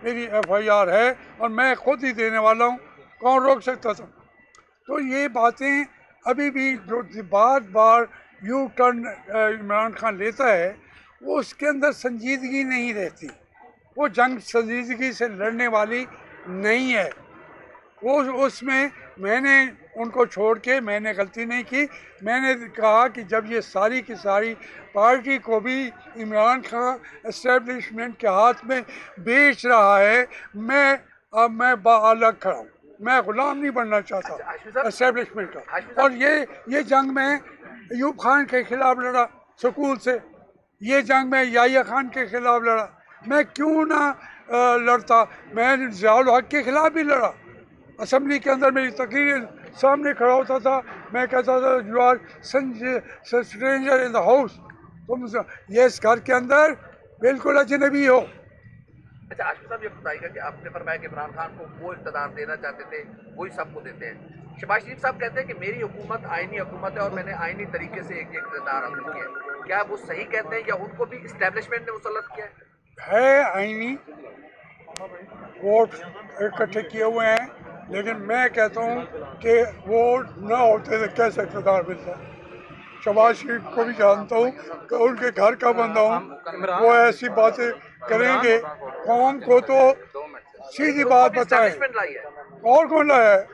मेरी FIR है और मैं खुद ही देने वाला हूँ, कौन रोक सकता था। तो ये बातें अभी भी जो बार बार यू टर्न इमरान खान लेता है, वो उसके अंदर संजीदगी नहीं रहती। वो जंग संजीदगी से लड़ने वाली नहीं है। वो उसमें मैंने उनको छोड़ के मैंने गलती नहीं की। मैंने कहा कि जब ये सारी की सारी पार्टी को भी इमरान खान एस्टेब्लिशमेंट के हाथ में बेच रहा है, अब मैं अलग खड़ा हूँ। मैं गुलाम नहीं बनना चाहता एस्टेब्लिशमेंट का। और ये जंग में अयूब खान के खिलाफ लड़ा सुकून से, ये जंग में याहिया खान के खिलाफ लड़ा। मैं क्यों ना लड़ता। मैं ज़ियाउल हक के खिलाफ भी लड़ा। असेंबली के अंदर मेरी तकरीर सामने खड़ा होता था, मैं कहता था you are stranger in the house, तुम ये इस घर के अंदर बिल्कुल अजनबी हो। अच्छा आशिफ साहब, ये बताइएगा कि आपने फरमाया कि इमरान खान को वो इक़्तिदार देना चाहते थे, वही सबको देते हैं। शहबाज शरीफ साहब कहते हैं कि मेरी हुकूमत आईनी हुकूमत है और मैंने आईनी तरीके से एक इक़्तिदार हासिल किया है। क्या वो सही कहते हैं या उनको भी इस्टेब्लिशमेंट ने मुसल्लत किया है आईनी वोट इकट्ठे किए हुए हैं, लेकिन मैं कहता हूँ कि वोट ना होते तो कैसे इक़्तिदार मिलता। शहबाज शरीफ को भी जानता हूँ कि उनके घर का बंदा हूँ। वो ऐसी बातें करेंगे कौम को तो सीधी बात बताएं। और कौन लाया है?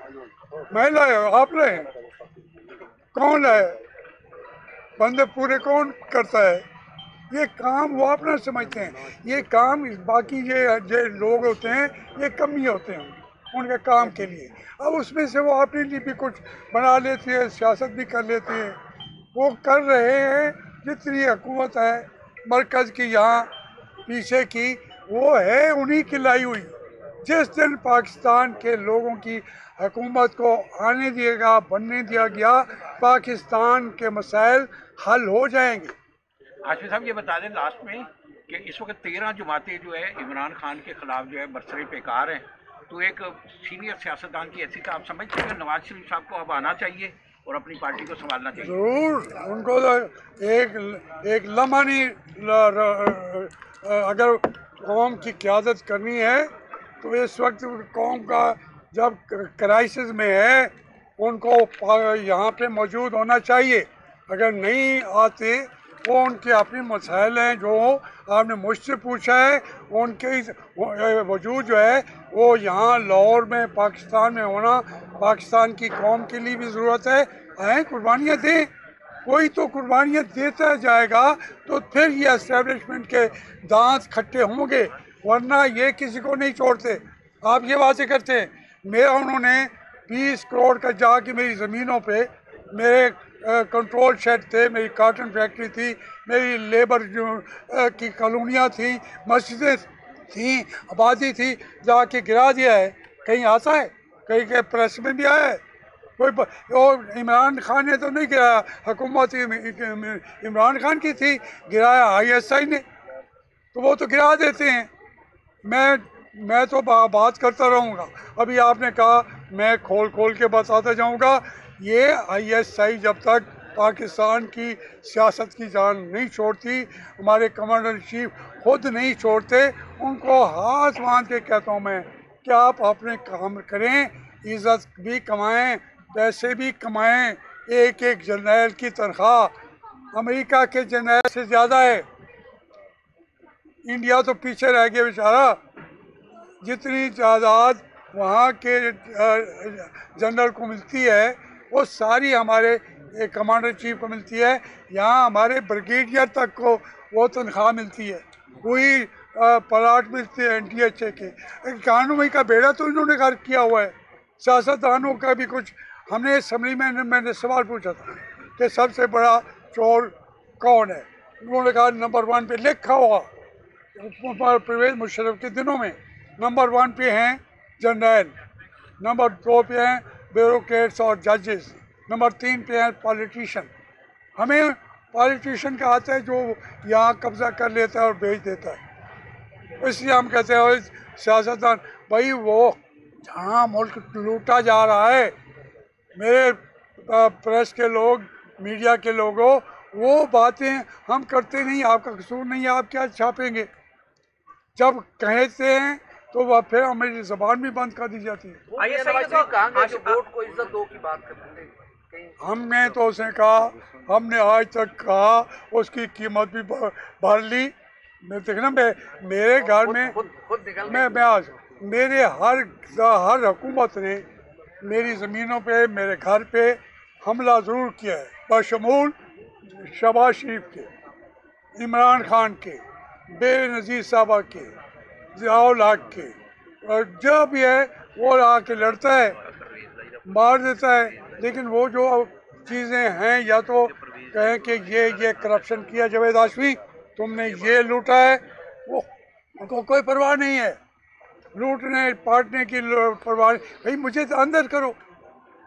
मैं लाया, आप लाए, कौन लाया? बंदे पूरे कौन करता है? ये काम वो अपना समझते हैं। ये काम बाकी ये लोग होते हैं, ये कमी होते हैं उनके काम के लिए। अब उसमें से वो अपने लिए भी कुछ बना लेते हैं, सियासत भी कर लेते हैं। वो कर रहे हैं। जितनी हुकूमत है मरकज़ की यहाँ पीछे की, वो है उन्हीं की लाई हुई। जिस दिन पाकिस्तान के लोगों की हुकूमत को आने दिएगा, बनने दिया गया, पाकिस्तान के मसाइल हल हो जाएंगे। आशिफ साहब ये बता दें लास्ट में कि इस वक्त 13 जमातें जो है इमरान खान के खिलाफ जो है बरसरे पेकार हैं, तो एक सीनियर सियासतदान की ऐसी आप समझते हैं नवाज शरीफ साहब को अब आना चाहिए और अपनी पार्टी को संभालना चाहिए? जरूर, उनको तो एक लम्हा नहीं अगर कौम की क़यादत करनी है तो इस वक्त कौम का जब क्राइसिस में है, उनको यहाँ पे मौजूद होना चाहिए। अगर नहीं आते, वो उनके अपने मसाइल हैं जो आपने मुझसे पूछा है, उनके वजूद जो है वो यहाँ लाहौर में पाकिस्तान में होना पाकिस्तान की कौम के लिए भी ज़रूरत है। आए कुर्बानियाँ दें, कोई तो कुर्बानियाँ देता जाएगा तो फिर ये एस्टेब्लिशमेंट के दांत खट्टे होंगे, वरना ये किसी को नहीं छोड़ते। आप ये बातें करते हैं। मेरा उन्होंने 20 करोड़ का जाके मेरी ज़मीनों पे मेरे कंट्रोल शेड थे, मेरी काटन फैक्ट्री थी, मेरी लेबर की कॉलोनियाँ थी, मस्जिदें थी, आबादी थी, जाके गिरा दिया है। कहीं आता है? कहीं के प्रेस में भी आया है? कोई और इमरान खान ने तो नहीं गिराया, हुकूमत इमरान खान की थी, गिराया ISI ने। तो वो तो गिरा देते हैं। मैं तो बात करता रहूँगा। अभी आपने कहा, मैं खोल खोल के बताता जाऊँगा। ये ISI जब तक पाकिस्तान की सियासत की जान नहीं छोड़ती, हमारे कमांडर इन चीफ खुद नहीं छोड़ते, उनको हाथ बांध के कहता हूँ मैं कि आप अपने काम करें, इज़्ज़त भी कमाएं, पैसे भी कमाएं। एक एक जर्नैल की तनख्वाह अमेरिका के जर्नैल से ज़्यादा है। इंडिया तो पीछे रह गया बेचारा। जितनी जायदाद वहाँ के जनरल को मिलती है, वो सारी हमारे कमांडर चीफ को मिलती है। यहाँ हमारे ब्रिगेडियर तक को वो तनख्वाह मिलती है, वही प्लाट मिलते हैं NDHA के। कानूनी का बेड़ा तो इन्होंने घर किया हुआ है। सियासतदानों का भी कुछ, हमने असम्बली में मैंने सवाल पूछा था कि सबसे बड़ा चोर कौन है। उन्होंने कहा नंबर 1 पे लिखा हुआ, परवेज मुशर्रफ के दिनों में नंबर 1 पे हैं जनरल, नंबर 2 पे हैं ब्यूरोक्रेट्स और जजेस, नंबर 3 पे हैं पॉलिटिशियन। हमें पॉलिटिशियन का आता है जो यहाँ कब्जा कर लेता है और बेच देता है। इसलिए हम कहते हैं सियासतदान भाई, वो जहाँ मुल्क लूटा जा रहा है, मेरे प्रेस के लोग, मीडिया के लोगों, वो बातें हम करते नहीं। आपका कसूर नहीं है, आप क्या छापेंगे? जब कहते हैं तो वह फिर हमारी ज़बान भी बंद कर दी जाती है। वो ये नवाज शरीफ कहेंगे जो वोट को इज्जत दो की बात करते थे कहीं। हमने तो उसे कहा, हमने आज तक कहा, उसकी कीमत भी भर ली। मैं देखना, मेरे घर में खुद निकल मैं आज मेरे हर हुकूमत ने मेरी ज़मीनों पे, मेरे घर पे हमला ज़रूर किया है, बशमूल शहबाज शरीफ के, इमरान खान के, बेनज़ीर साहबा के, ज़ियाउल हक के, और जो भी है वो आके लड़ता है, मार देता है। लेकिन वो जो चीज़ें हैं, या तो कहें कि ये करप्शन किया जावेद हाशमी, तुमने ये लूटा है, वो उनको कोई परवाह नहीं है। लूटने पाटने की परवाह नहीं। भाई मुझे तो अंदर करो,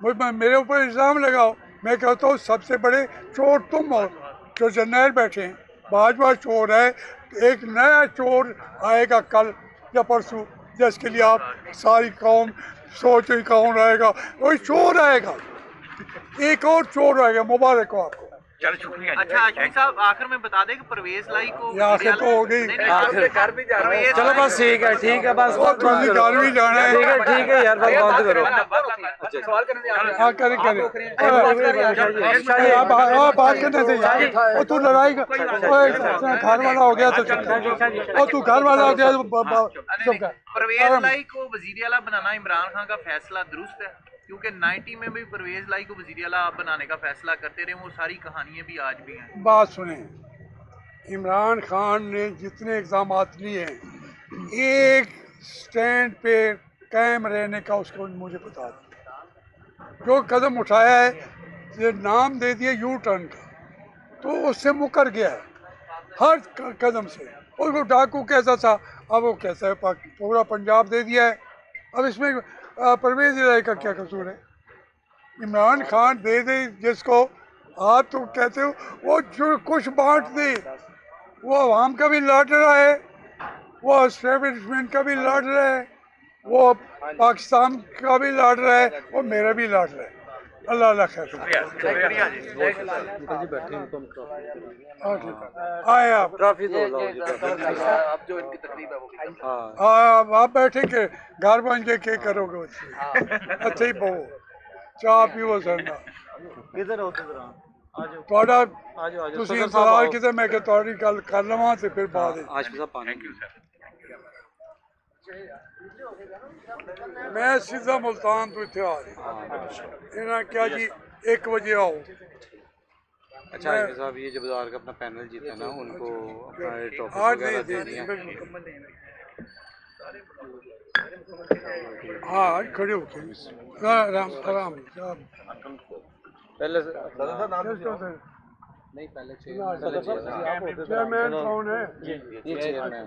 मेरे ऊपर इल्ज़ाम लगाओ। मैं कहता हूँ सबसे बड़े चोर तुम हो जो जर्नैल बैठे हैं। भाजपा चोर है, एक नया चोर आएगा कल या परसों, जिसके लिए आप सारी कौम सोच रही कौन आएगा, वही चोर आएगा, एक और चोर आएगा। मुबारक हो आपको। चलो शुक्रिया। अच्छा आशमी साहब, आखिर में बता दें कि परवेज लाई को ये आखिर तो हो गई। घर भी जा रहे हैं। चलो बस ठीक है बस तुझे घर भी जाना है। ठीक है यार, बस बंद करो। सवाल करने हाँ करें आप बात करने से यार, तू लड़ाई घर वाला हो गया तो तू घर वाला हो गया तो परवेज लाई को वजीर आला बनाना इमरान खान का फैसला दुरुस्त है? क्योंकि 90 में भी परवेज लाई को वजीर आला बनाने का फैसला करते रहे, वो सारी कहानियां भी आज भी हैं। बात सुने, इमरान खान ने जितने इल्ज़ाम लिए हैं, एक स्टैंड पे कायम रहने का उसको मुझे बता दो। जो कदम उठाया है, ये नाम दे दिया यू टर्न का, तो उससे मुकर गया है हर कदम से। और वो डाकू कैसा था, अब वो कैसा है, पूरा पंजाब दे दिया है। अब इसमें परवेज इलाही का क्या कसूर है? इमरान खान दे दे जिसको, आप तो कहते हो वो जो कुछ बांट दे, वो आवाम का भी लड़ रहा है, वो एस्टेब्लिशमेंट का भी लड़ रहा है, वो पाकिस्तान का भी लड़ रहा है, और मेरा भी लड़ रहा है। अल्लाह अल्लाह खैर। आए आप ट्रॉफी दो अब जो इनकी तकलीफ है वो आप बैठे के घर बन के क्या करोगे उससे? अच्छा ही बहु चाह पीओ सरना किधर हो आजो ਤੁਹਾਡਾ आजो ਤੁਸੀਂ ਇੰਤਜ਼ਾਰ ਕਿਤੇ ਮੈਂ ਕਿ ਤੁਹਾਡੀ ਗੱਲ ਕਰ ਲਵਾਂ ਤੇ ਫਿਰ ਬਾਅਦ ਵਿੱਚ। आशमी साहब पानी। Thank you sir. मैं सीधा मुल्तान तो इतने आ रहा। इन्हें क्या जी 1 बजे आओ। अच्छा आशमी साहब, ये जो बाजार का अपना पैनल जीता ना, उनको अपना ट्रॉफी आज वगैरह नहीं देनी है। हाँ खड़े हो के आराम आराम पहले नहीं पहले चेयरमैन कौन है? ये चेयरमैन